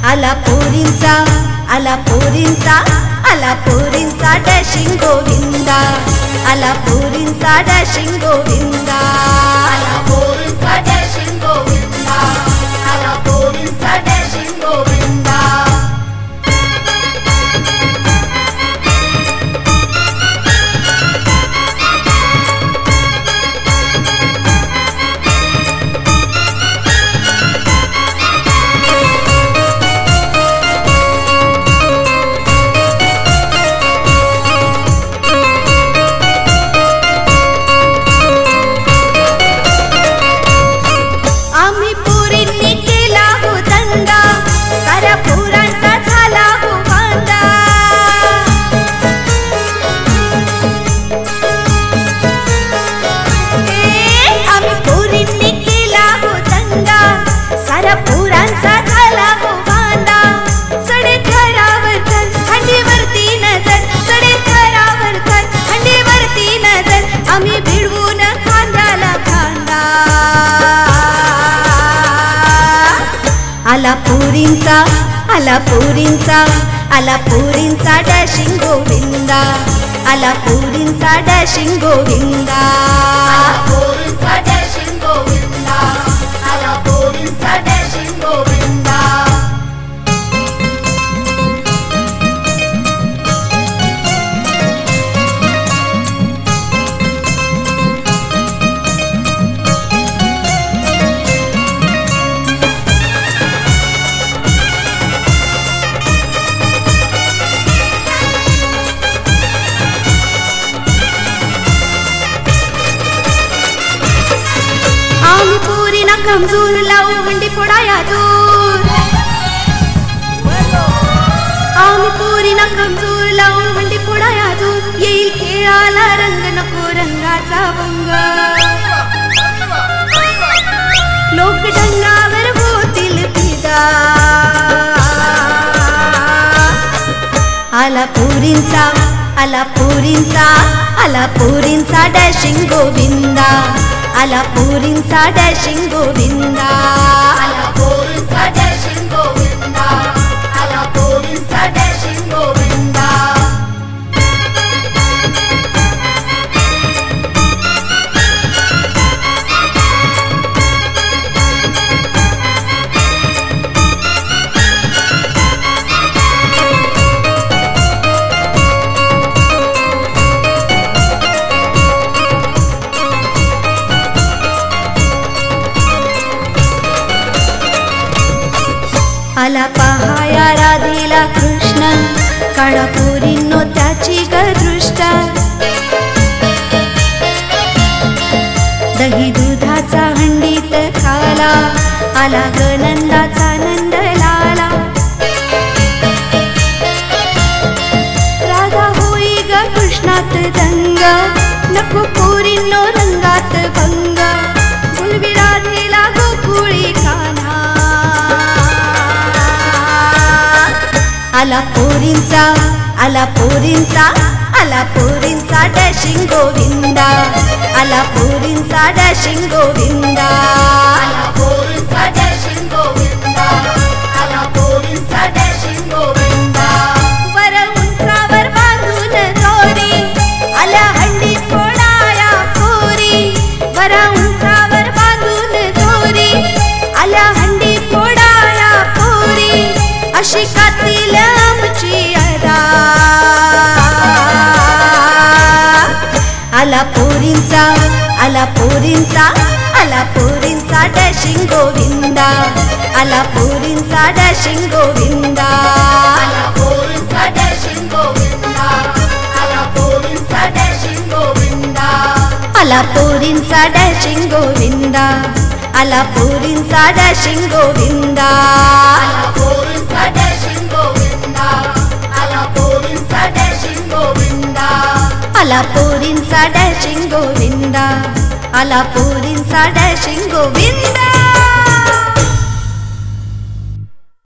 आला पोरींचा आला पोरींचा आला पोरींचा डॅशिंग गोविंदा आला पोरींचा डॅशिंग गोविंदा आला पोरींचा डॅशिंग गोविंदा आला पोरींचा डॅशिंग गोविंदा आला पोरींचा आला पोरींचा आला पोरींचा डॅशिंग गोविंदा आला पोरींचा डॅशिंग गोविंदा आला पोरींचा डॅशिंग गोविंदा आला पोरींचा डॅशिंग गोविंदा कमजोर लावू वंडी फोडाया दूर आम्ही पोरीना कमजोर लावू वंडी फोडाया दूर येईल खेळाला रंग नको रंगाचा भंग लोक ढंगावर होतील फिदा आला पोरींचा आला पोरींचा आला पोरींचा डॅशिंग गोविंदा आला पोरींचा डॅशिंग गोविंदा आला पोरींचा डॅशिंग गोविंदा आला पोरींचा डॅशिंग गोविंदा आला पहाया राधेला कृष्ण काळा पोरींनो त्याची गदृष्ट दही दुधाचा हंडीत खाला आला गनंदाचा नंद लाला राधा होई ग कृष्णात दंग नको पोरींनो रंगात भंग बोलवी राधेला गोकुळी कान्हा आला पोरींचा आला पोरींचा आला पोरींचा डॅशिंग गोविंदा आला पोरींचा डॅशिंग गोविंदा आला पोरींचा डॅशिंग गोविंदा आला पोरींचा डॅशिंग गोविंदा वर उंचावर बांधून दोरी आल्या हंडी फोडाया पोरी वर उंचावर बांधून दोरी आल्या हंडी फोडाया पोरी अशी कातील आमची अदा आला पोरींचा आला पोरींचा आला पोरींचा डॅशिंग गोविंदा आला पोरींचा डॅशिंग गोविंदा आला पोरींचा डॅशिंग गोविंदा आला पोरींचा डॅशिंग गोविंदा आला पोरींचा डॅशिंग गोविंदा आला पोरींचा डॅशिंग गोविंदा आला पोरींचा डॅशिंग गोविंदा आला पोरींचा डॅशिंग गोविंदा आला पोरींचा डॅशिंग गोविंदा आला पोरींचा डॅशिंग गोविंदा